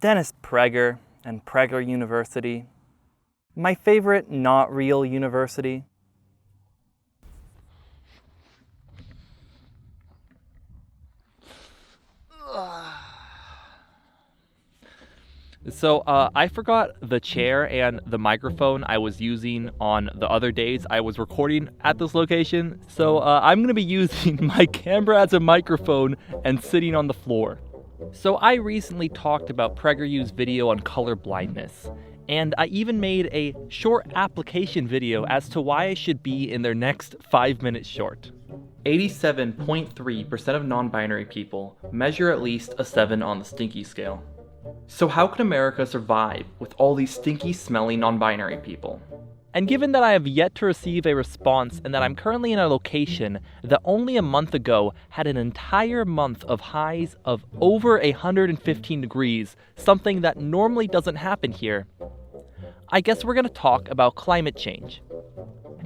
Dennis Prager and Prager University. My favorite not real university. So I forgot the chair and the microphone I was using on the other days I was recording at this location. So I'm going to be using my camera as a microphone and sitting on the floor. So I recently talked about PragerU's video on color blindness. And I even made a short application video as to why I should be in their next 5-minute short. 87.3% of non-binary people measure at least a 7 on the stinky scale. So how can America survive with all these stinky, smelly non-binary people? And given that I have yet to receive a response and that I'm currently in a location that only a month ago had an entire month of highs of over 115 degrees, something that normally doesn't happen here, I guess we're going to talk about climate change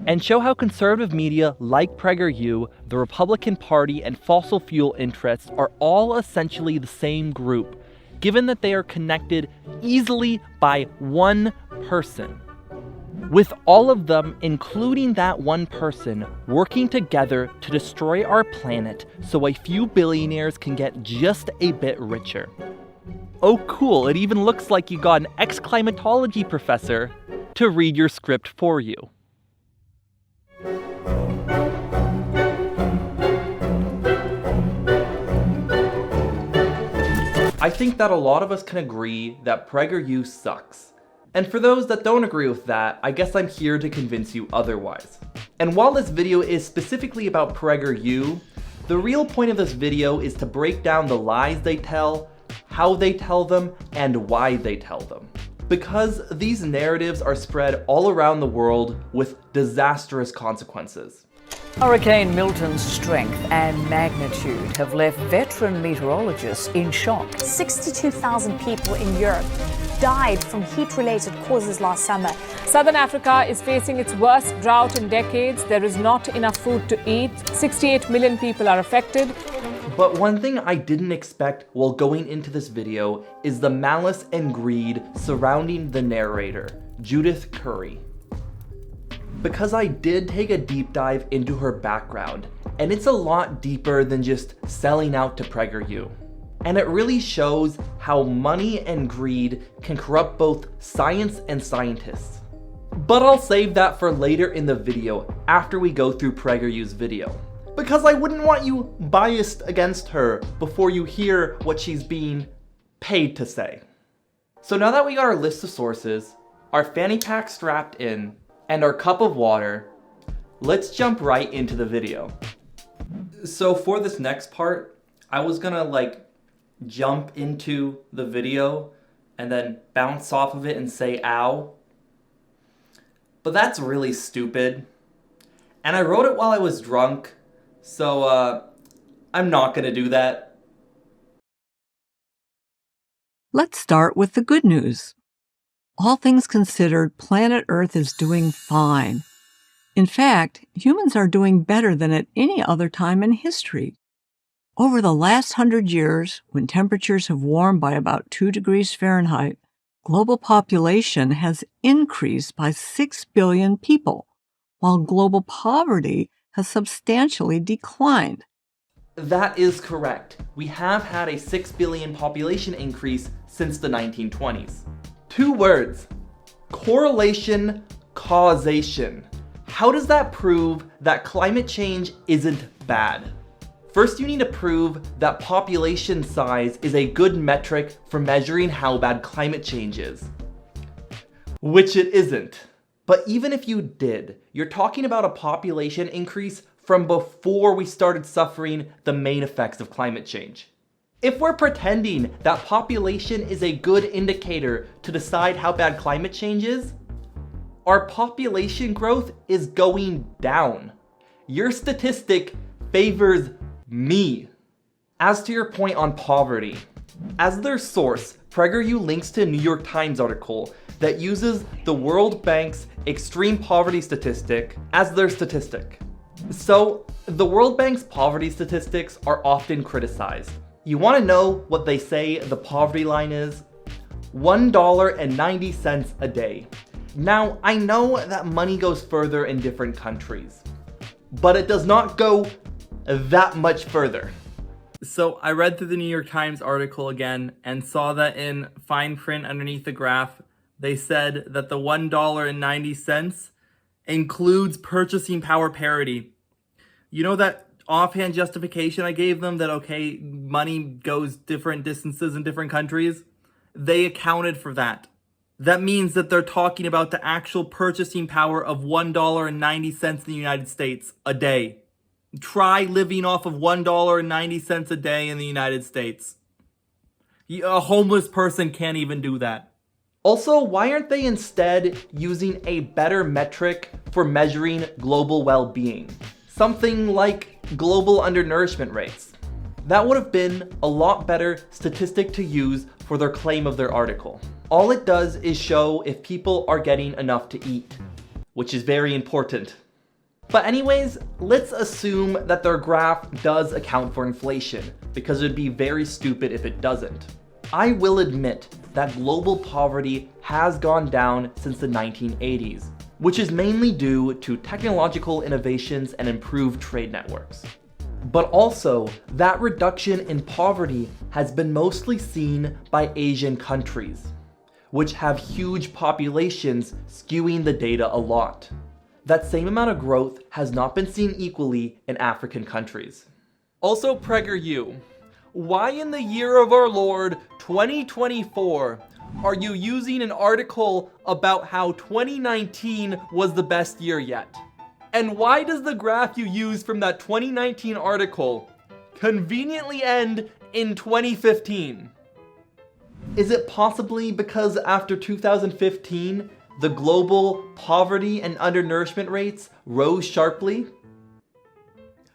and show how conservative media like PragerU, the Republican Party, and fossil fuel interests are all essentially the same group, given that they are connected easily by one person. With all of them, including that one person, working together to destroy our planet so a few billionaires can get just a bit richer. Oh cool, it even looks like you got an ex-climatology professor to read your script for you. I think that a lot of us can agree that PragerU sucks. And for those that don't agree with that, I guess I'm here to convince you otherwise. And while this video is specifically about PragerU, the real point of this video is to break down the lies they tell, how they tell them, and why they tell them. Because these narratives are spread all around the world with disastrous consequences. Hurricane Milton's strength and magnitude have left veteran meteorologists in shock. 62,000 people in Europe died from heat-related causes last summer. Southern Africa is facing its worst drought in decades. There is not enough food to eat. 68 million people are affected. But one thing I didn't expect while going into this video is the malice and greed surrounding the narrator, Judith Curry. Because I did take a deep dive into her background, and it's a lot deeper than just selling out to PragerU. And it really shows how money and greed can corrupt both science and scientists. But I'll save that for later in the video after we go through PragerU's video. Because I wouldn't want you biased against her before you hear what she's being paid to say. So now that we got our list of sources, our fanny pack strapped in, and our cup of water, let's jump right into the video. So for this next part, I was gonna jump into the video and then bounce off of it and say ow. But that's really stupid. And I wrote it while I was drunk, so I'm not gonna do that. Let's start with the good news. All things considered, planet Earth is doing fine. In fact, humans are doing better than at any other time in history. Over the last 100 years, when temperatures have warmed by about 2 degrees Fahrenheit, global population has increased by 6 billion people, while global poverty has substantially declined. That is correct. We have had a 6 billion population increase since the 1920s. 2 words: correlation, causation. How does that prove that climate change isn't bad? First, you need to prove that population size is a good metric for measuring how bad climate change is. Which it isn't. But even if you did, you're talking about a population increase from before we started suffering the main effects of climate change. If we're pretending that population is a good indicator to decide how bad climate change is, our population growth is going down. Your statistic favors me. As to your point on poverty, as their source, PragerU links to a New York Times article that uses the World Bank's extreme poverty statistic as their statistic. So, the World Bank's poverty statistics are often criticized. You want to know what they say the poverty line is? $1.90 a day. Now, I know that money goes further in different countries, but it does not go that much further. So I read through the New York Times article again and saw that in fine print underneath the graph, they said that the $1.90 includes purchasing power parity. You know that offhand justification I gave them that, okay, money goes different distances in different countries? They accounted for that. That means that they're talking about the actual purchasing power of $1.90 in the United States a day. Try living off of $1.90 a day in the United States. A homeless person can't even do that. Also, why aren't they instead using a better metric for measuring global well-being? Something like global undernourishment rates. That would have been a lot better statistic to use for their claim of their article. All it does is show if people are getting enough to eat, which is very important. But anyways, let's assume that their graph does account for inflation, because it'd be very stupid if it doesn't. I will admit that global poverty has gone down since the 1980s, which is mainly due to technological innovations and improved trade networks. But also, that reduction in poverty has been mostly seen by Asian countries, which have huge populations skewing the data a lot. That same amount of growth has not been seen equally in African countries. Also, PragerU, why in the year of our Lord 2024 are you using an article about how 2019 was the best year yet? And why does the graph you use from that 2019 article conveniently end in 2015? Is it possibly because after 2015, the global poverty and undernourishment rates rose sharply?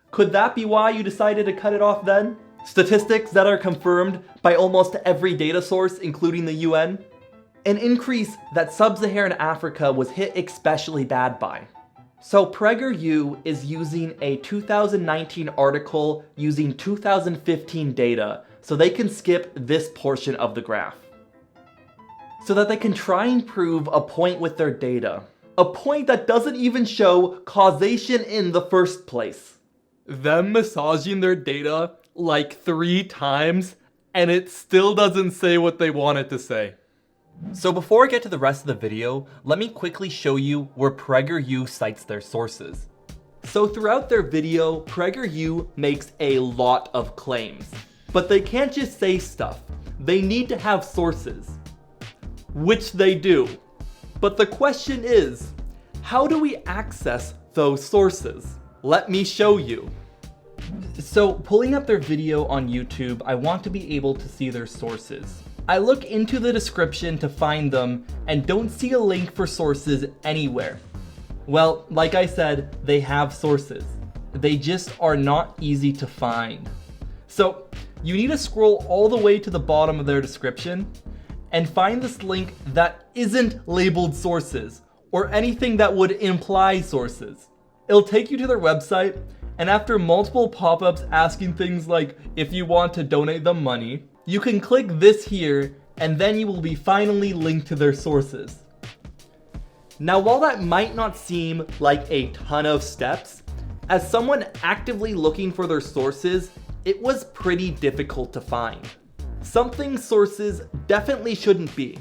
Could that be why you decided to cut it off then? Statistics that are confirmed by almost every data source, including the UN? An increase that sub-Saharan Africa was hit especially bad by. So PragerU is using a 2019 article using 2015 data, so they can skip this portion of the graph, so that they can try and prove a point with their data. A point that doesn't even show causation in the first place. Them massaging their data like 3 times, and it still doesn't say what they want it to say. So before I get to the rest of the video, let me quickly show you where PragerU cites their sources. So throughout their video, PragerU makes a lot of claims. But they can't just say stuff. They need to have sources. Which they do. But the question is, how do we access those sources? Let me show you. So pulling up their video on YouTube, I want to be able to see their sources. I look into the description to find them and don't see a link for sources anywhere. Well, like I said, they have sources. They just are not easy to find. So you need to scroll all the way to the bottom of their description and find this link that isn't labeled sources or anything that would imply sources. It'll take you to their website, and after multiple pop-ups asking things like if you want to donate them money, you can click this here and then you will be finally linked to their sources. Now, while that might not seem like a ton of steps, as someone actively looking for their sources, it was pretty difficult to find. Something sources definitely shouldn't be.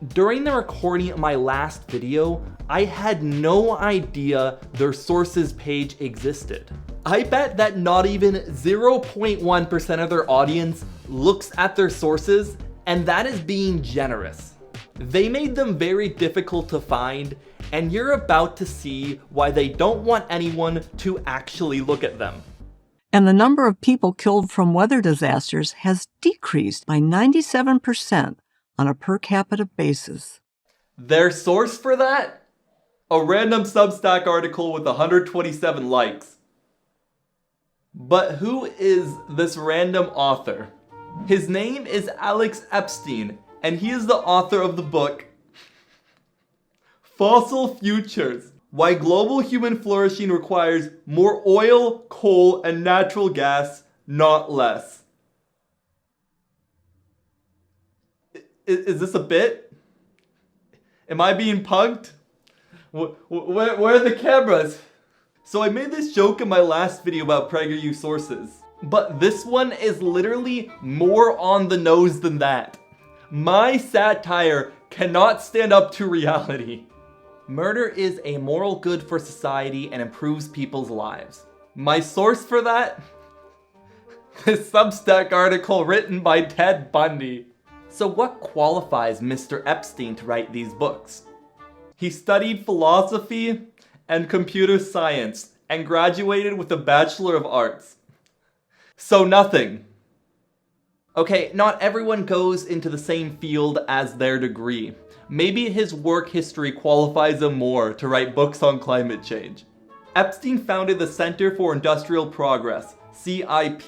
During the recording of my last video, I had no idea their sources page existed. I bet that not even 0.1% of their audience looks at their sources, and that is being generous. They made them very difficult to find, and you're about to see why they don't want anyone to actually look at them. And the number of people killed from weather disasters has decreased by 97% on a per capita basis. Their source for that? A random Substack article with 127 likes. But who is this random author? His name is Alex Epstein, and he is the author of the book Fossil Futures: Why Global Human Flourishing Requires More Oil, Coal, and Natural Gas, Not Less. Is this a bit? Am I being punked? Where are the cameras? So I made this joke in my last video about PragerU sources, but this one is literally more on the nose than that. My satire cannot stand up to reality. Murder is a moral good for society and improves people's lives. My source for that? This Substack article written by Ted Bundy. So what qualifies Mr. Epstein to write these books? He studied philosophy and computer science and graduated with a Bachelor of Arts. So nothing. Okay, not everyone goes into the same field as their degree. Maybe his work history qualifies him more to write books on climate change. Epstein founded the Center for Industrial Progress, CIP,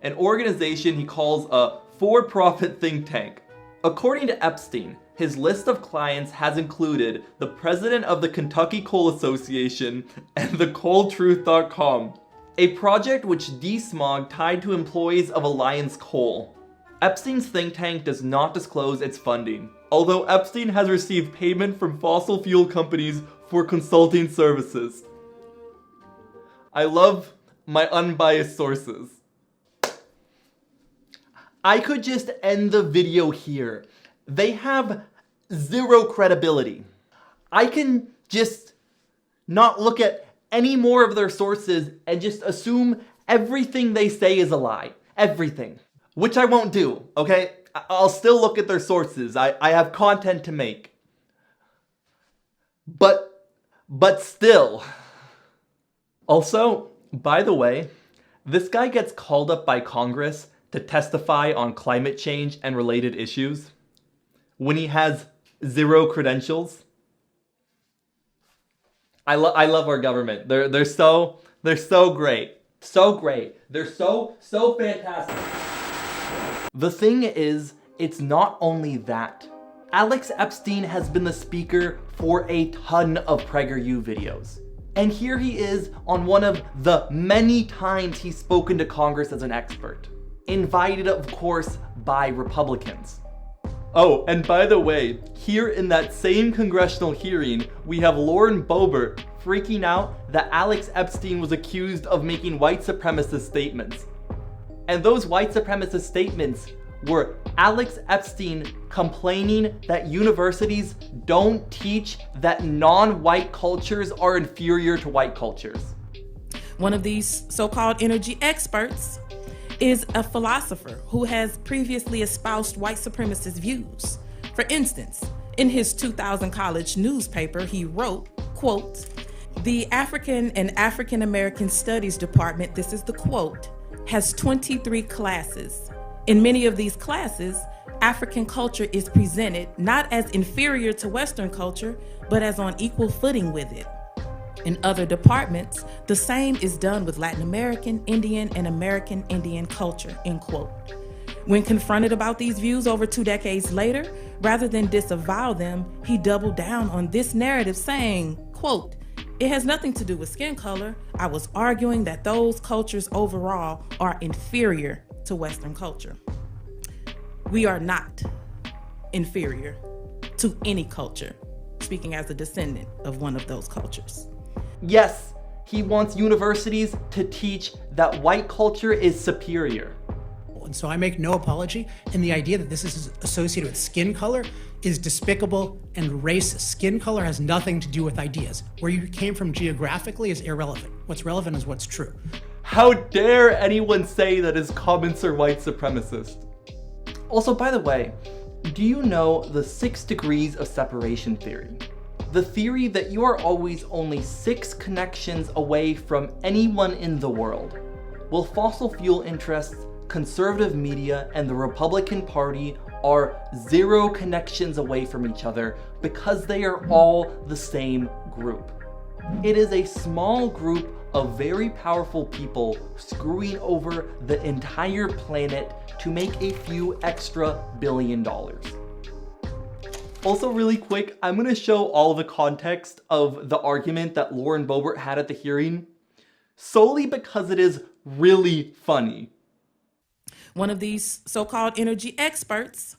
an organization he calls a for-profit think tank. According to Epstein, his list of clients has included the president of the Kentucky Coal Association and the coaltruth.com, a project which desmog tied to employees of Alliance Coal. Epstein's think tank does not disclose its funding, although Epstein has received payment from fossil fuel companies for consulting services. I love my unbiased sources. I could just end the video here. They have zero credibility. I can just not look at any more of their sources and just assume everything they say is a lie. Everything. Which I won't do, okay? I'll still look at their sources. I have content to make. But still. Also, by the way, this guy gets called up by Congress to testify on climate change and related issues when he has zero credentials. I love our government. They're so great. So great. They're so fantastic. The thing is, it's not only that. Alex Epstein has been the speaker for a ton of PragerU videos. And here he is on one of the many times he's spoken to Congress as an expert. Invited, of course, by Republicans. Oh, and by the way, here in that same congressional hearing, we have Lauren Boebert freaking out that Alex Epstein was accused of making white supremacist statements. And those white supremacist statements were Alex Epstein complaining that universities don't teach that non-white cultures are inferior to white cultures. One of these so-called energy experts is a philosopher who has previously espoused white supremacist views. For instance, in his 2000 college newspaper, he wrote, quote, "The African and African American Studies Department," this is the quote, "has 23 classes. In many of these classes, African culture is presented not as inferior to Western culture, but as on equal footing with it. In other departments, the same is done with Latin American, Indian, and American Indian culture," end quote. When confronted about these views over 2 decades later, rather than disavow them, he doubled down on this narrative saying, quote, "It has nothing to do with skin color. I was arguing that those cultures overall are inferior to Western culture." We are not inferior to any culture, speaking as a descendant of one of those cultures. Yes, he wants universities to teach that white culture is superior. And so I make no apology, and the idea that this is associated with skin color is despicable and racist. Skin color has nothing to do with ideas. Where you came from geographically is irrelevant. What's relevant is what's true. How dare anyone say that his comments are white supremacist? Also, by the way, do you know the 6 degrees of separation theory? The theory that you are always only 6 connections away from anyone in the world. Well, fossil fuel interests, conservative media, and the Republican Party are 0 connections away from each other because they are all the same group. It is a small group of very powerful people screwing over the entire planet to make a few extra $1 billion. Also, really quick, I'm going to show all the context of the argument that Lauren Boebert had at the hearing, solely because it is really funny. One of these so-called energy experts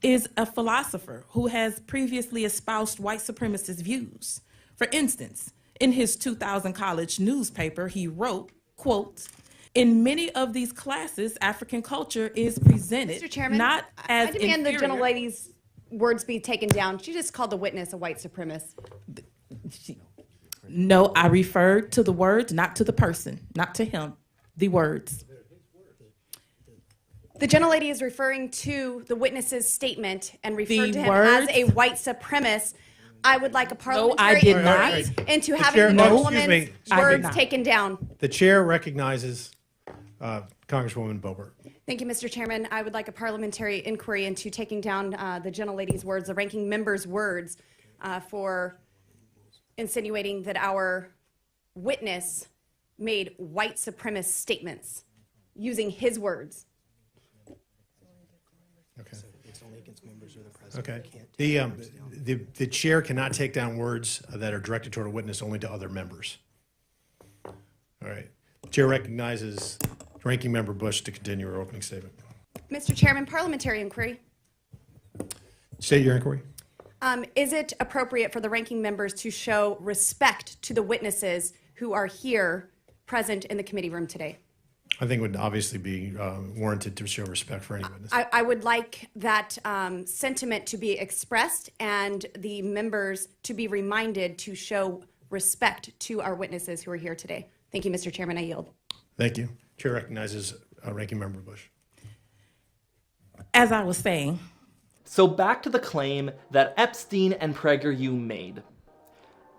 is a philosopher who has previously espoused white supremacist views. For instance, in his 2000 college newspaper, he wrote, quote, "In many of these classes, African culture is presented Mr. Chairman, not as I demand the inferior." gentlelady's words be taken down. She just called the witness a white supremacist. No, I referred to the words, not to the person, not to him, the words. The gentlelady is referring to the witness's statement and referred The to him words? as a white supremacist. I would like a I parliamentary did inquiry not. into The having chair- the no, woman's excuse me. I did words not. taken down. The chair recognizes Congresswoman Boebert. Thank you, Mr. Chairman. I would like a parliamentary inquiry into taking down the gentlelady's words, the ranking member's words, for insinuating that our witness made white supremacist statements using his words. Okay. Okay. The chair cannot take down words that are directed toward a witness, only to other members. All right. Chair recognizes Ranking Member Bush to continue her opening statement. Mr. Chairman, parliamentary inquiry. State your inquiry. Is it appropriate for the ranking members to show respect to the witnesses who are here present in the committee room today? I think it would obviously be warranted to show respect for any witness. I would like that sentiment to be expressed and the members to be reminded to show respect to our witnesses who are here today. Thank you, Mr. Chairman. I yield. Thank you. Chair recognizes Ranking Member Bush. As I was saying, So back to the claim that Epstein and PragerU made.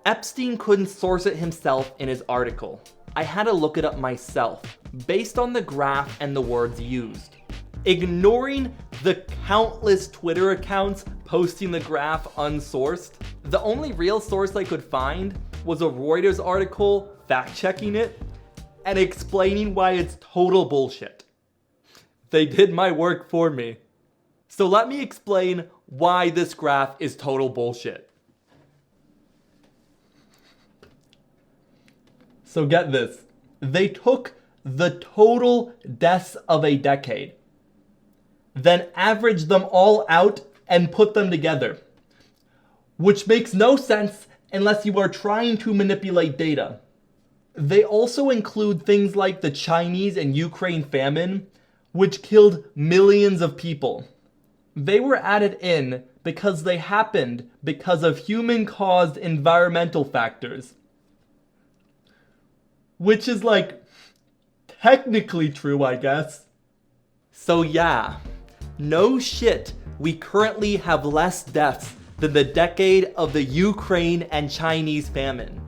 Epstein couldn't source it himself in his article. I had to look it up myself, based on the graph and the words used. Ignoring the countless Twitter accounts posting the graph unsourced, the only real source I could find was a Reuters article fact-checking it and explaining why it's total bullshit. They did my work for me. So let me explain why this graph is total bullshit. So get this. They took the total deaths of a decade, then averaged them all out and put them together, which makes no sense unless you are trying to manipulate data. They also include things like the Chinese and Ukraine famine, which killed millions of people. They were added in because they happened because of human-caused environmental factors. Which is like, technically true, I guess. So yeah, no shit, we currently have less deaths than the decade of the Ukraine and Chinese famine.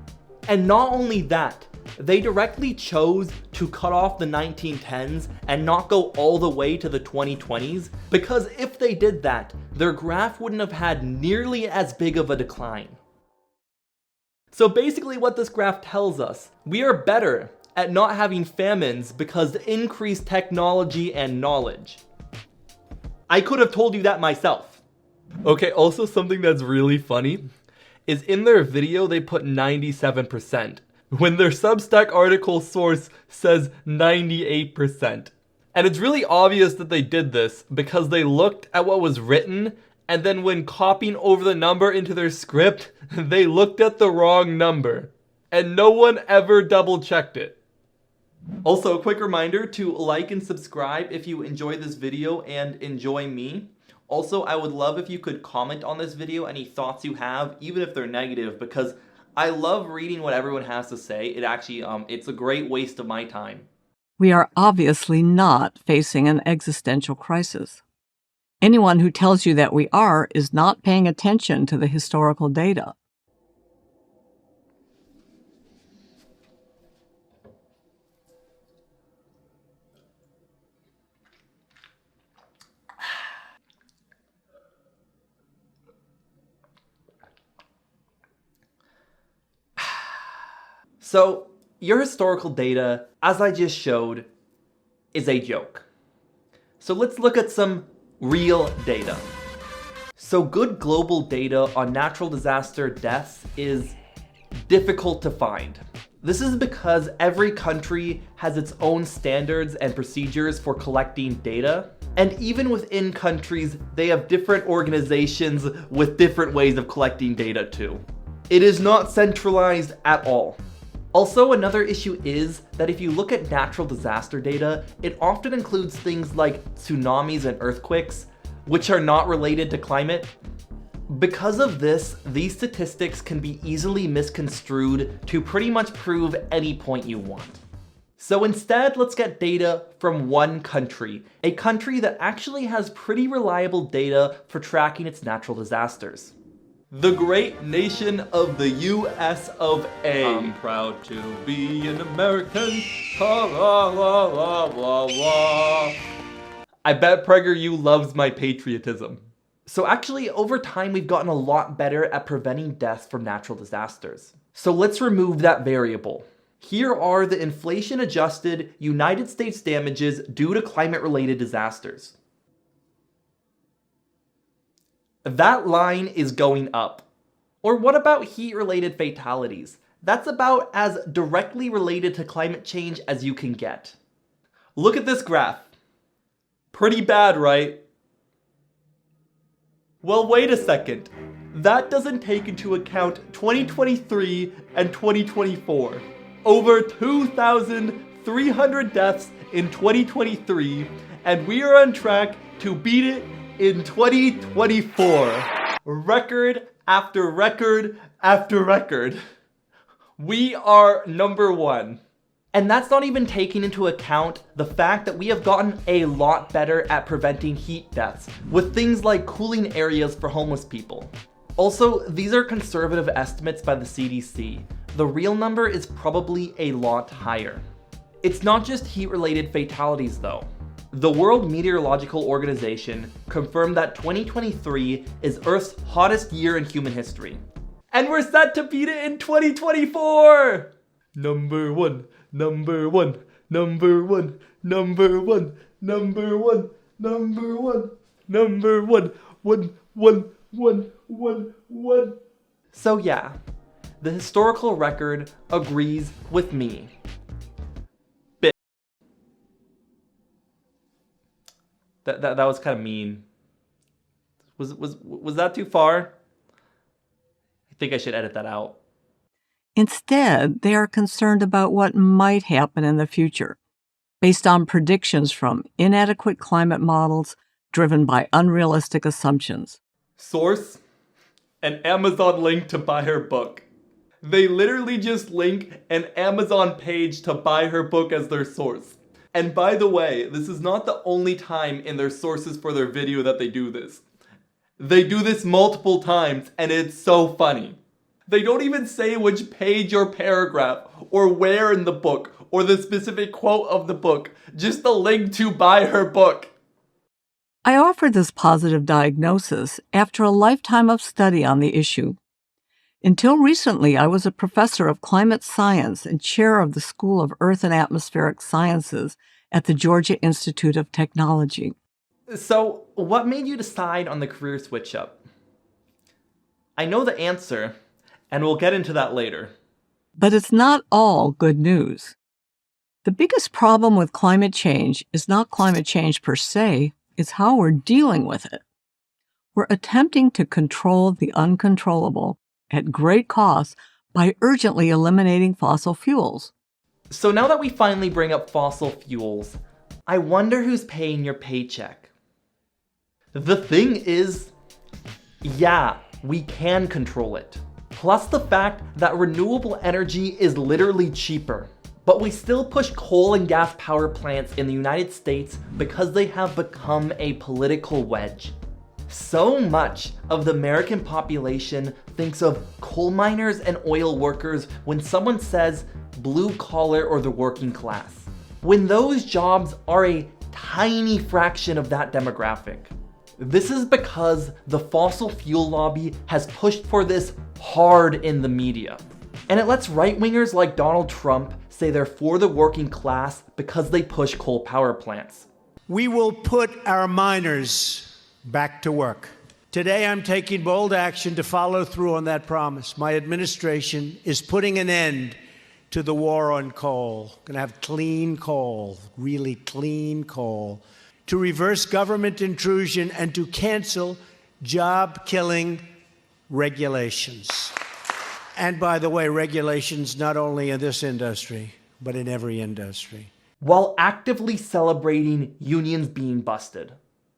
And not only that, they directly chose to cut off the 1910s and not go all the way to the 2020s, because if they did that, their graph wouldn't have had nearly as big of a decline. So basically what this graph tells us, we are better at not having famines because of increased technology and knowledge. I could have told you that myself. Okay, also something that's really funny is in their video they put 97%, when their Substack article source says 98%. And it's really obvious that they did this because they looked at what was written, and then when copying over the number into their script, they looked at the wrong number. And no one ever double checked it. Also, a quick reminder to like and subscribe if you enjoyed this video and enjoy me. Also, I would love if you could comment on this video, any thoughts you have, even if they're negative, because I love reading what everyone has to say. It actually, it's a great waste of my time. We are obviously not facing an existential crisis. Anyone who tells you that we are is not paying attention to the historical data. So, your historical data, as I just showed, is a joke. So let's look at some real data. So good global data on natural disaster deaths is difficult to find. This is because every country has its own standards and procedures for collecting data. And even within countries, they have different organizations with different ways of collecting data too. It is not centralized at all. Also, another issue is that if you look at natural disaster data, it often includes things like tsunamis and earthquakes, which are not related to climate. Because of this, these statistics can be easily misconstrued to pretty much prove any point you want. So instead, let's get data from one country, a country that actually has pretty reliable data for tracking its natural disasters. The great nation of the US of A. I'm proud to be an American. La, la, la, la, la, la. I bet PragerU loves my patriotism. So actually, over time, we've gotten a lot better at preventing deaths from natural disasters. So let's remove that variable. Here are the inflation-adjusted United States damages due to climate-related disasters. That line is going up. Or what about heat-related fatalities? That's about as directly related to climate change as you can get. Look at this graph. Pretty bad, right? Well, wait a second. That doesn't take into account 2023 and 2024. Over 2,300 deaths in 2023, and we are on track to beat it in 2024. Record after record after record. We are number one. And that's not even taking into account the fact that we have gotten a lot better at preventing heat deaths with things like cooling areas for homeless people. Also, these are conservative estimates by the CDC. The real number is probably a lot higher. It's not just heat-related fatalities though. The World Meteorological Organization confirmed that 2023 is Earth's hottest year in human history. And we're set to beat it in 2024! Number one, number one, number one, number one, number one, number one, number one, one. So yeah, the historical record agrees with me. That was kind of mean. Was that too far? I think I should edit that out. Instead, they are concerned about what might happen in the future, based on predictions from inadequate climate models driven by unrealistic assumptions. Source: an Amazon link to buy her book. They literally just link an Amazon page to buy her book as their source. And by the way, this is not the only time in their sources for their video that they do this. They do this multiple times, and it's so funny. They don't even say which page or paragraph, or where in the book, or the specific quote of the book, just the link to buy her book. I offered this positive diagnosis after a lifetime of study on the issue. Until recently, I was a professor of climate science and chair of the School of Earth and Atmospheric Sciences at the Georgia Institute of Technology. So, what made you decide on the career switch up? I know the answer, and we'll get into that later. But it's not all good news. The biggest problem with climate change is not climate change per se, it's how we're dealing with it. We're attempting to control the uncontrollable at great cost by urgently eliminating fossil fuels. So now that we finally bring up fossil fuels, I wonder who's paying your paycheck. The thing is, yeah, we can control it. Plus the fact that renewable energy is literally cheaper. But we still push coal and gas power plants in the United States because they have become a political wedge. So much of the American population thinks of coal miners and oil workers when someone says blue collar or the working class, when those jobs are a tiny fraction of that demographic. This is because the fossil fuel lobby has pushed for this hard in the media. And it lets right-wingers like Donald Trump say they're for the working class because they push coal power plants. We will put our miners back to work. Today, I'm taking bold action to follow through on that promise. My administration is putting an end to the war on coal. Going to have clean coal, really clean coal. To reverse government intrusion and to cancel job-killing regulations. And by the way, regulations not only in this industry, but in every industry. While actively celebrating unions being busted.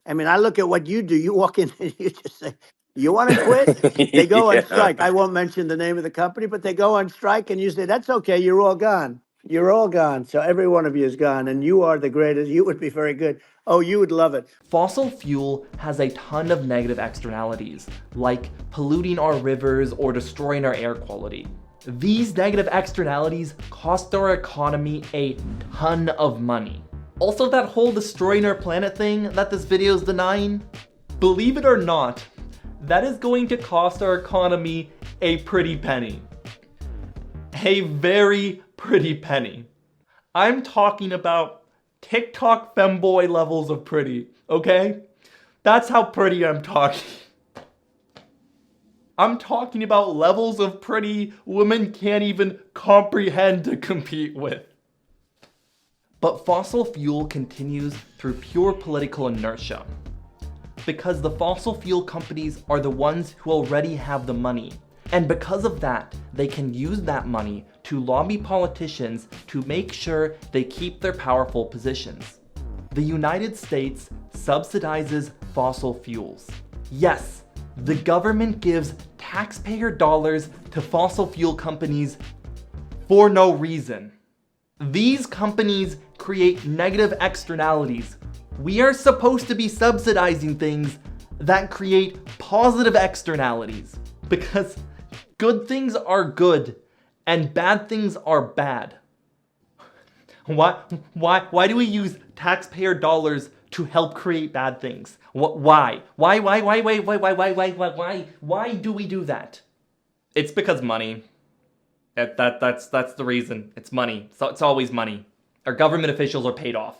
I mean, I look at what you do. You walk in and you just say, you want to quit? They go on strike. I won't mention the name of the company, but they go on strike and you say, that's okay, you're all gone. You're all gone. So every one of you is gone and you are the greatest. You would be very good. Oh, you would love it. Fossil fuel has a ton of negative externalities, like polluting our rivers or destroying our air quality. These negative externalities cost our economy a ton of money. Also, that whole destroying our planet thing that this video is denying, believe it or not, that is going to cost our economy a pretty penny. A very pretty penny. I'm talking about TikTok femboy levels of pretty, okay? That's how pretty I'm talking. I'm talking about levels of pretty women can't even comprehend to compete with. But fossil fuel continues through pure political inertia. Because the fossil fuel companies are the ones who already have the money. And because of that, they can use that money to lobby politicians to make sure they keep their powerful positions. The United States subsidizes fossil fuels. Yes, the government gives taxpayer dollars to fossil fuel companies for no reason. These companies create negative externalities. We are supposed to be subsidizing things that create positive externalities because good things are good and bad things are bad. Why do we use taxpayer dollars to help create bad things? Why? Why do we do that? It's because money. That's the reason. It's money. So it's always money. Our government officials are paid off.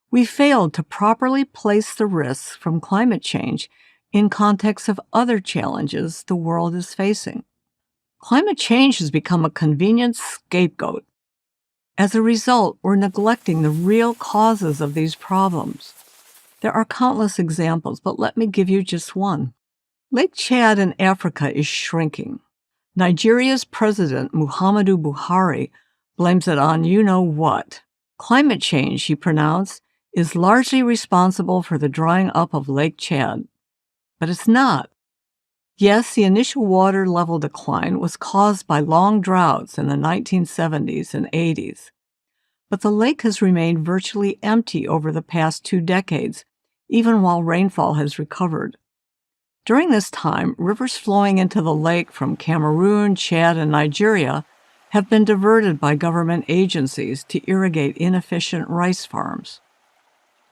We failed to properly place the risks from climate change in context of other challenges the world is facing. Climate change has become a convenient scapegoat. As a result, we're neglecting the real causes of these problems. There are countless examples, but let me give you just one. Lake Chad in Africa is shrinking. Nigeria's President Muhammadu Buhari blames it on you-know-what. Climate change, he pronounced, is largely responsible for the drying up of Lake Chad. But it's not. Yes, the initial water level decline was caused by long droughts in the 1970s and 80s. But the lake has remained virtually empty over the past 2 decades, even while rainfall has recovered. During this time, rivers flowing into the lake from Cameroon, Chad, and Nigeria have been diverted by government agencies to irrigate inefficient rice farms.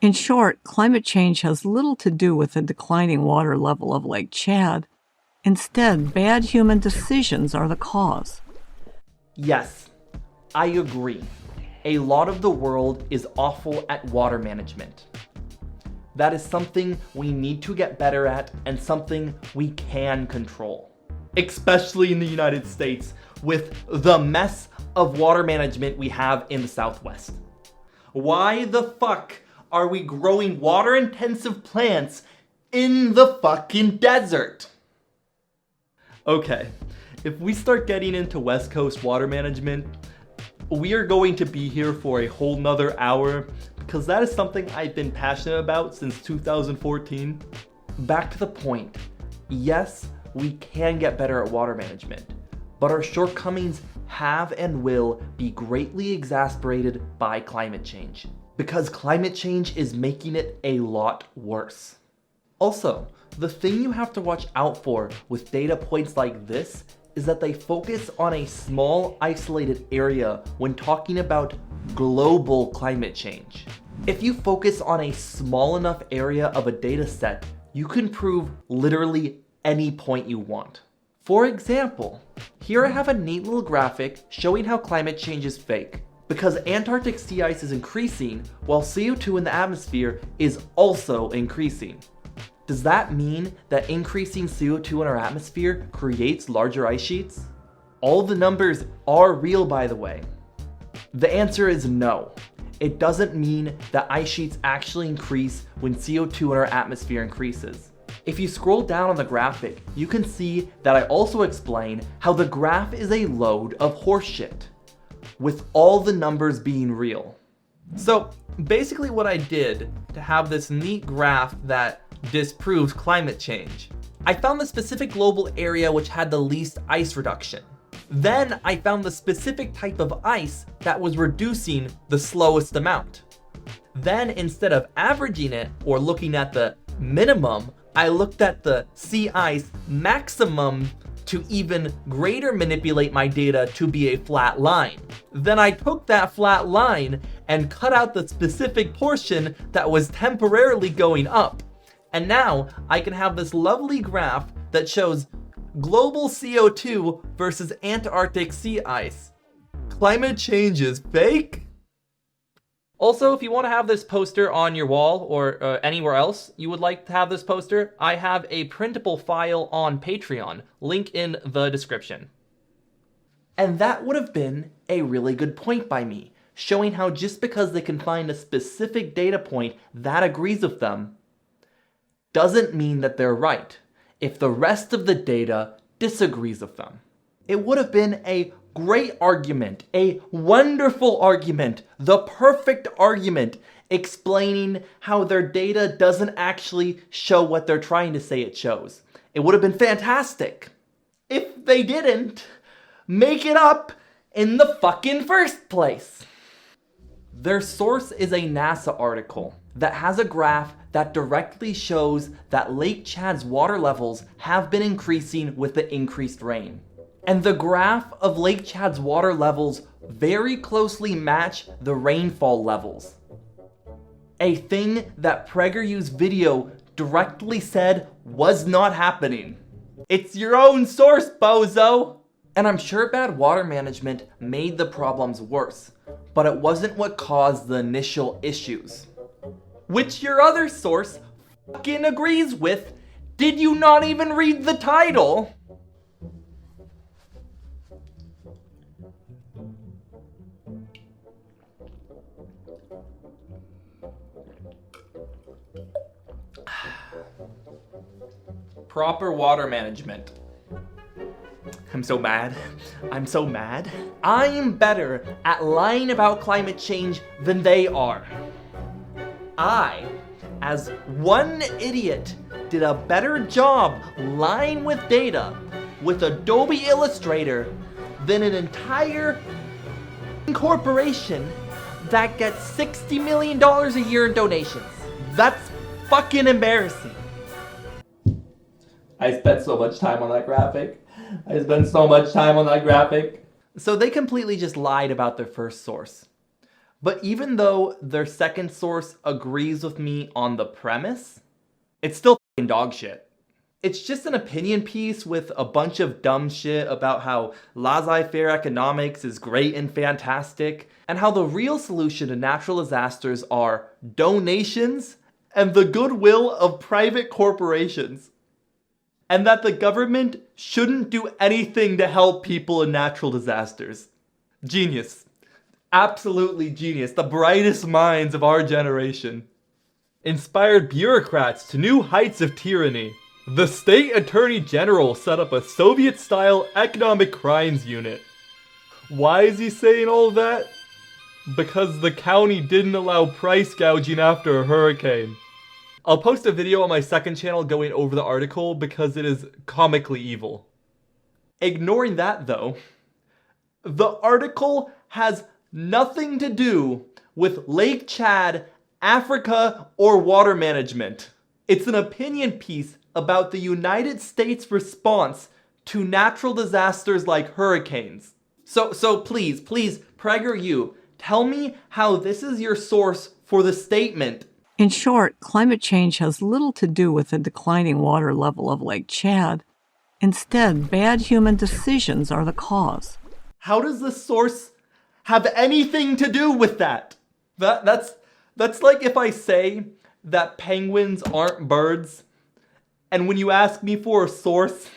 In short, climate change has little to do with the declining water level of Lake Chad. Instead, bad human decisions are the cause. Yes, I agree. A lot of the world is awful at water management. That is something we need to get better at and something we can control. Especially in the United States, with the mess of water management we have in the Southwest. Why the fuck are we growing water-intensive plants in the fucking desert? Okay, if we start getting into West Coast water management, we are going to be here for a whole nother hour because that is something I've been passionate about since 2014. Back to the point. Yes, we can get better at water management, but our shortcomings have and will be greatly exacerbated by climate change because climate change is making it a lot worse. Also, the thing you have to watch out for with data points like this is that they focus on a small isolated area when talking about global climate change. If you focus on a small enough area of a data set, you can prove literally any point you want. For example, here I have a neat little graphic showing how climate change is fake. Because Antarctic sea ice is increasing while CO2 in the atmosphere is also increasing. Does that mean that increasing CO2 in our atmosphere creates larger ice sheets? All the numbers are real, by the way. The answer is no. It doesn't mean that ice sheets actually increase when CO2 in our atmosphere increases. If you scroll down on the graphic, you can see that I also explain how the graph is a load of horseshit, with all the numbers being real. So basically what I did to have this neat graph that disproves climate change, I found the specific global area which had the least ice reduction. Then I found the specific type of ice that was reducing the slowest amount. Then instead of averaging it or looking at the minimum, I looked at the sea ice maximum to even greater manipulate my data to be a flat line. Then I took that flat line and cut out the specific portion that was temporarily going up. And now I can have this lovely graph that shows global CO2 versus Antarctic sea ice. Climate change is fake? Also, if you want to have this poster on your wall or anywhere else you would like to have this poster, I have a printable file on Patreon, link in the description. And that would have been a really good point by me, showing how just because they can find a specific data point that agrees with them, doesn't mean that they're right if the rest of the data disagrees with them. It would have been a great argument, a wonderful argument, the perfect argument, explaining how their data doesn't actually show what they're trying to say it shows. It would have been fantastic if they didn't make it up in the fucking first place. Their source is a NASA article that has a graph that directly shows that Lake Chad's water levels have been increasing with the increased rain. And the graph of Lake Chad's water levels very closely match the rainfall levels. A thing that PragerU's video directly said was not happening. It's your own source, bozo! And I'm sure bad water management made the problems worse, but it wasn't what caused the initial issues. Which your other source fucking agrees with. Did you not even read the title? Proper water management. I'm so mad. I'm so mad. I'm better at lying about climate change than they are. I, as one idiot, did a better job lying with data with Adobe Illustrator than an entire corporation that gets $60 million a year in donations. That's fucking embarrassing. I spent so much time on that graphic. So they completely just lied about their first source. But even though their second source agrees with me on the premise, it's still f***ing dog shit. It's just an opinion piece with a bunch of dumb shit about how laissez-faire economics is great and fantastic, and how the real solution to natural disasters are donations and the goodwill of private corporations. And that the government shouldn't do anything to help people in natural disasters. Genius. Absolutely genius. The brightest minds of our generation. Inspired bureaucrats to new heights of tyranny. The state attorney general set up a Soviet-style economic crimes unit. Why is he saying all that? Because the county didn't allow price gouging after a hurricane. I'll post a video on my second channel going over the article because it is comically evil. Ignoring that though, the article has nothing to do with Lake Chad, Africa, or water management. It's an opinion piece about the United States response to natural disasters like hurricanes. So please, PragerU, tell me how this is your source for the statement. In short, climate change has little to do with the declining water level of Lake Chad. Instead, bad human decisions are the cause. How does the source have anything to do with that? That's like if I say that penguins aren't birds, and when you ask me for a source,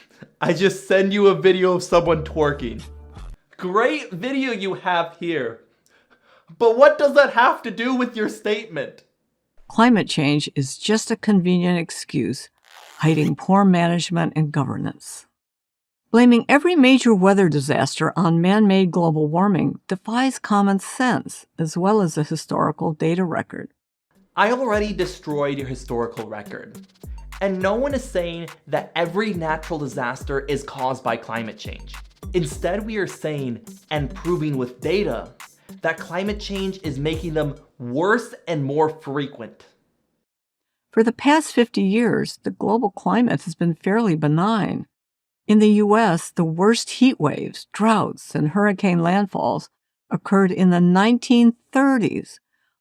I just send you a video of someone twerking. Great video you have here. But what does that have to do with your statement? Climate change is just a convenient excuse, hiding poor management and governance. Blaming every major weather disaster on man-made global warming defies common sense as well as a historical data record. I already destroyed your historical record. And no one is saying that every natural disaster is caused by climate change. Instead, we are saying, and proving with data, that climate change is making them worse and more frequent. For the past 50 years, the global climate has been fairly benign. In the U.S., the worst heat waves, droughts, and hurricane landfalls occurred in the 1930s,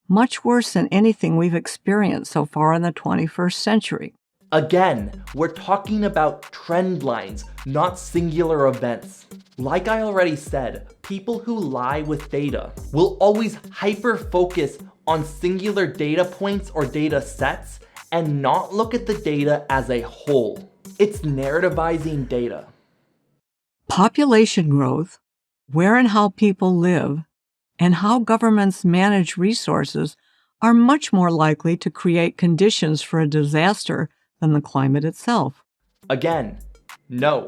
much worse than anything we've experienced so far in the 21st century. Again, we're talking about trend lines, not singular events. Like I already said, people who lie with data will always hyper-focus on singular data points or data sets and not look at the data as a whole. It's narrativizing data. Population growth, where and how people live, and how governments manage resources are much more likely to create conditions for a disaster than the climate itself. Again, no.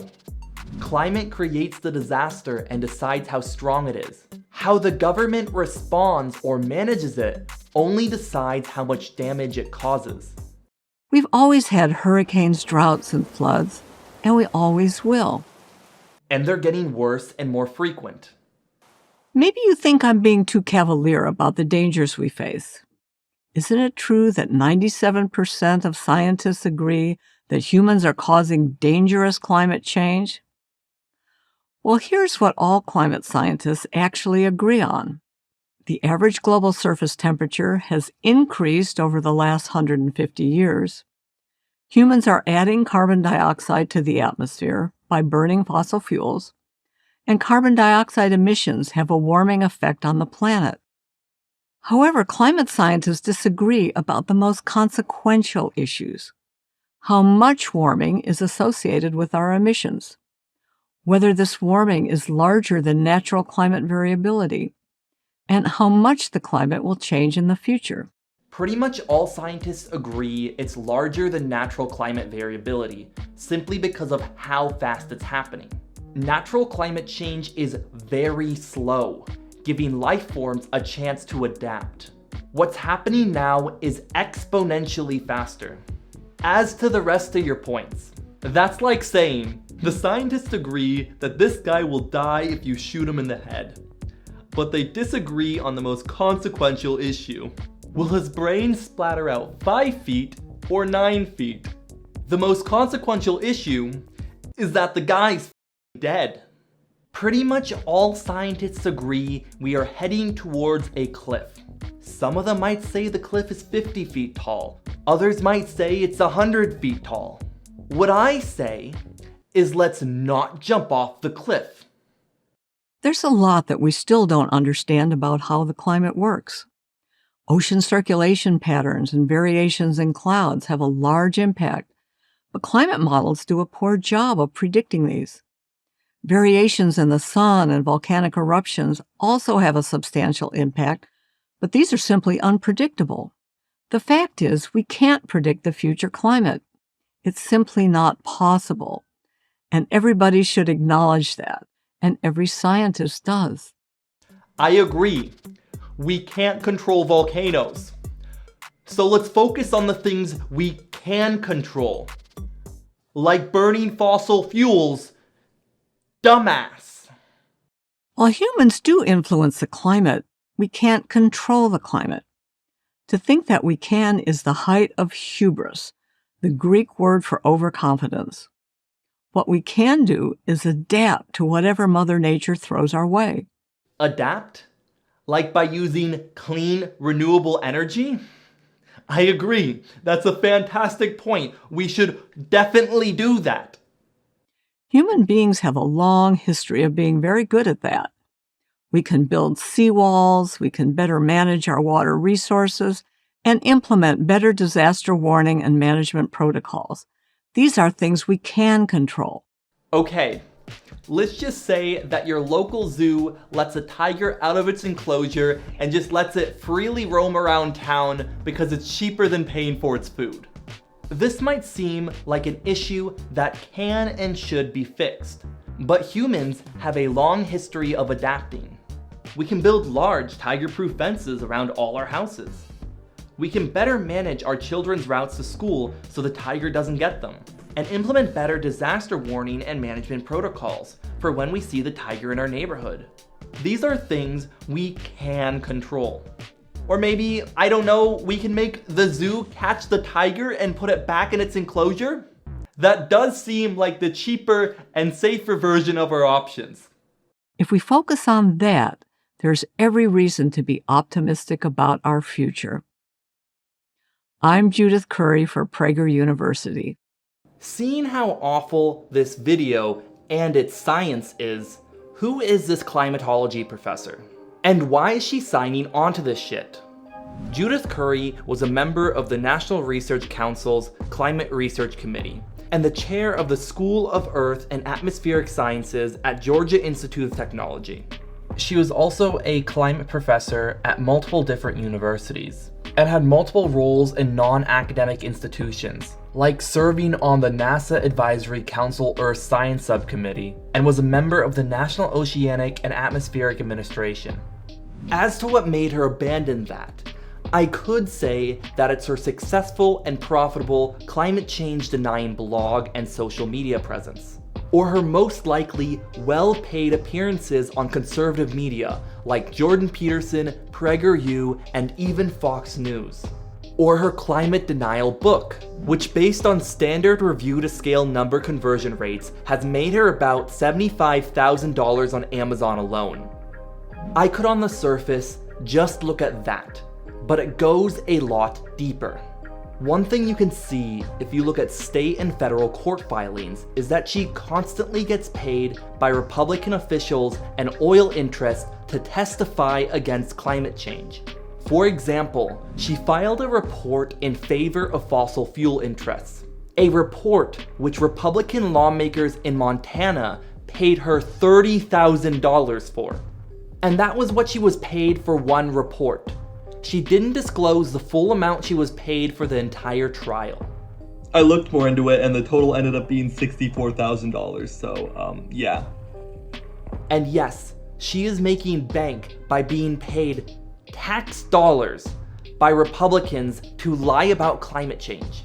Climate creates the disaster and decides how strong it is. How the government responds or manages it only decides how much damage it causes. We've always had hurricanes, droughts, and floods, and we always will. And they're getting worse and more frequent. Maybe you think I'm being too cavalier about the dangers we face. Isn't it true that 97% of scientists agree that humans are causing dangerous climate change? Well, here's what all climate scientists actually agree on. The average global surface temperature has increased over the last 150 years. Humans are adding carbon dioxide to the atmosphere by burning fossil fuels, and carbon dioxide emissions have a warming effect on the planet. However, climate scientists disagree about the most consequential issues: how much warming is associated with our emissions, whether this warming is larger than natural climate variability, and how much the climate will change in the future. Pretty much all scientists agree it's larger than natural climate variability, simply because of how fast it's happening. Natural climate change is very slow, giving life forms a chance to adapt. What's happening now is exponentially faster. As to the rest of your points, that's like saying, the scientists agree that this guy will die if you shoot him in the head. But they disagree on the most consequential issue. Will his brain splatter out 5 feet or 9 feet? The most consequential issue is that the guy's dead. Pretty much all scientists agree we are heading towards a cliff. Some of them might say the cliff is 50 feet tall. Others might say it's 100 feet tall. What I say is let's not jump off the cliff. There's a lot that we still don't understand about how the climate works. Ocean circulation patterns and variations in clouds have a large impact, but climate models do a poor job of predicting these. Variations in the sun and volcanic eruptions also have a substantial impact, but these are simply unpredictable. The fact is, we can't predict the future climate. It's simply not possible. And everybody should acknowledge that, and every scientist does. I agree. We can't control volcanoes. So let's focus on the things we can control. Like burning fossil fuels. Dumbass. While humans do influence the climate, we can't control the climate. To think that we can is the height of hubris, the Greek word for overconfidence. What we can do is adapt to whatever Mother Nature throws our way. Adapt? Like by using clean, renewable energy? I agree. That's a fantastic point. We should definitely do that. Human beings have a long history of being very good at that. We can build seawalls, we can better manage our water resources, and implement better disaster warning and management protocols. These are things we can control. Okay, Let's just say that your local zoo lets a tiger out of its enclosure and just lets it freely roam around town because it's cheaper than paying for its food. This might seem like an issue that can and should be fixed, but humans have a long history of adapting. We can build large tiger-proof fences around all our houses. We can better manage our children's routes to school so the tiger doesn't get them, and implement better disaster warning and management protocols for when we see the tiger in our neighborhood. These are things we can control. Or maybe, I don't know, we can make the zoo catch the tiger and put it back in its enclosure? That does seem like the cheaper and safer version of our options. If we focus on that, there's every reason to be optimistic about our future. I'm Judith Curry for Prager University. Seeing how awful this video and its science is, who is this climatology professor? And why is she signing onto this shit? Judith Curry was a member of the National Research Council's Climate Research Committee and the chair of the School of Earth and Atmospheric Sciences at Georgia Institute of Technology. She was also a climate professor at multiple different universities and had multiple roles in non-academic institutions, like serving on the NASA Advisory Council Earth Science Subcommittee, and was a member of the National Oceanic and Atmospheric Administration. As to what made her abandon that, I could say that it's her successful and profitable climate change denying blog and social media presence, or her most likely well-paid appearances on conservative media like Jordan Peterson, PragerU, and even Fox News. Or her climate denial book, which based on standard review to scale number conversion rates has made her about $75,000 on Amazon alone. I could on the surface just look at that, but it goes a lot deeper. One thing you can see if you look at state and federal court filings is that she constantly gets paid by Republican officials and oil interests to testify against climate change. For example, she filed a report in favor of fossil fuel interests, a report which Republican lawmakers in Montana paid her $30,000 for. And that was what she was paid for one report. She didn't disclose the full amount she was paid for the entire trial. I looked more into it and the total ended up being $64,000, so yeah. And yes, she is making bank by being paid tax dollars by Republicans to lie about climate change.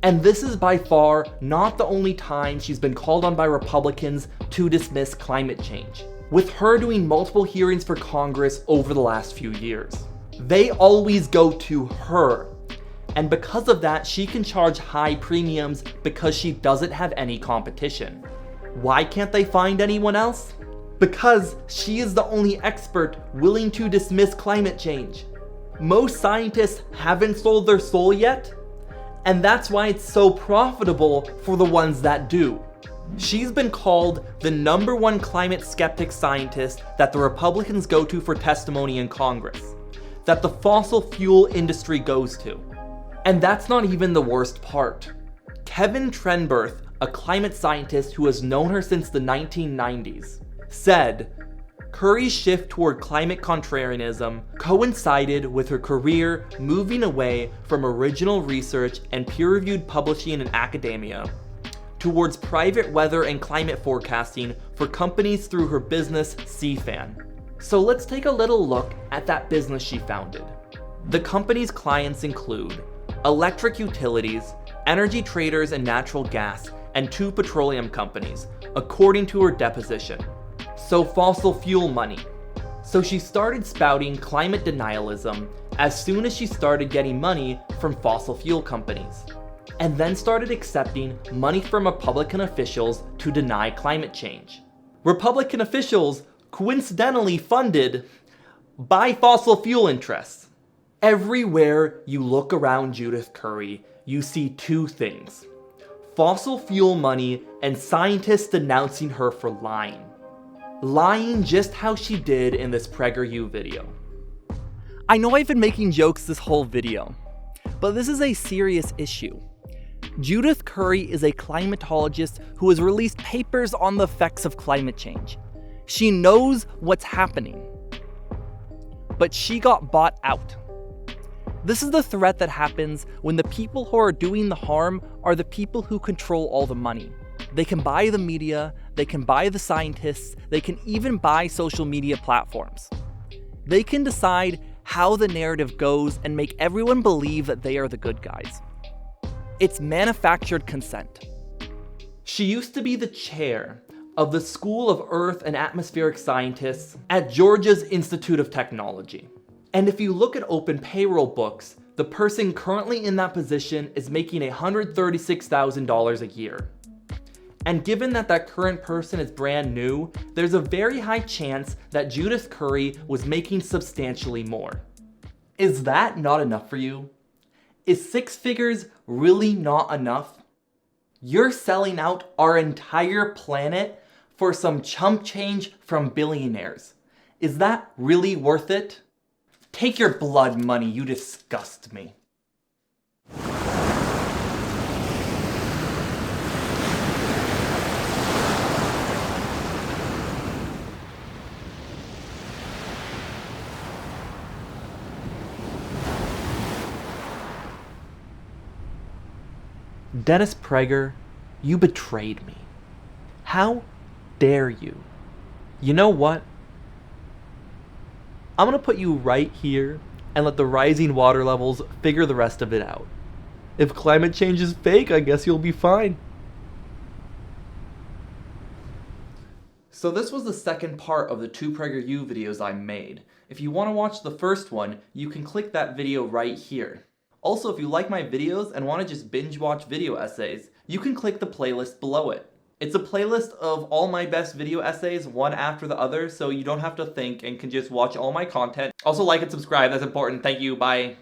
And this is by far not the only time she's been called on by Republicans to dismiss climate change, with her doing multiple hearings for Congress over the last few years. They always go to her, and because of that, she can charge high premiums because she doesn't have any competition. Why can't they find anyone else? Because she is the only expert willing to dismiss climate change. Most scientists haven't sold their soul yet, and that's why it's so profitable for the ones that do. She's been called the #1 climate skeptic scientist that the Republicans go to for testimony in Congress, that the fossil fuel industry goes to. And that's not even the worst part. Kevin Trenberth, a climate scientist who has known her since the 1990s, said Curry's shift toward climate contrarianism coincided with her career moving away from original research and peer-reviewed publishing in academia towards private weather and climate forecasting for companies through her business, CFAN. So let's take a little look at that business she founded. The company's clients include electric utilities, energy traders and natural gas, and 2 petroleum companies, according to her deposition. So fossil fuel money. So she started spouting climate denialism as soon as she started getting money from fossil fuel companies, and then started accepting money from Republican officials to deny climate change. Republican officials coincidentally funded by fossil fuel interests. Everywhere you look around Judith Curry, you see 2 things: fossil fuel money and scientists denouncing her for lying. Lying just how she did in this PragerU video. I know I've been making jokes this whole video, but this is a serious issue. Judith Curry is a climatologist who has released papers on the effects of climate change. She knows what's happening. But she got bought out. This is the threat that happens when the people who are doing the harm are the people who control all the money. They can buy the media, they can buy the scientists, they can even buy social media platforms. They can decide how the narrative goes and make everyone believe that they are the good guys. It's manufactured consent. She used to be the chair of the School of Earth and Atmospheric Scientists at Georgia's Institute of Technology. And if you look at open payroll books, the person currently in that position is making $136,000 a year. And given that that current person is brand new, there's a very high chance that Judith Curry was making substantially more. Is that not enough for you? Is 6 figures really not enough? You're selling out our entire planet for some chump change from billionaires. Is that really worth it? Take your blood money, you disgust me. Dennis Prager, you betrayed me. How dare you? You know what? I'm gonna put you right here and let the rising water levels figure the rest of it out. If climate change is fake, I guess you'll be fine. So this was the second part of the 2 PragerU videos I made. If you want to watch the first one, you can click that video right here. Also, if you like my videos and want to just binge watch video essays, you can click the playlist below it. It's a playlist of all my best video essays, one after the other, so you don't have to think and can just watch all my content. Also, like and subscribe, that's important. Thank you, bye.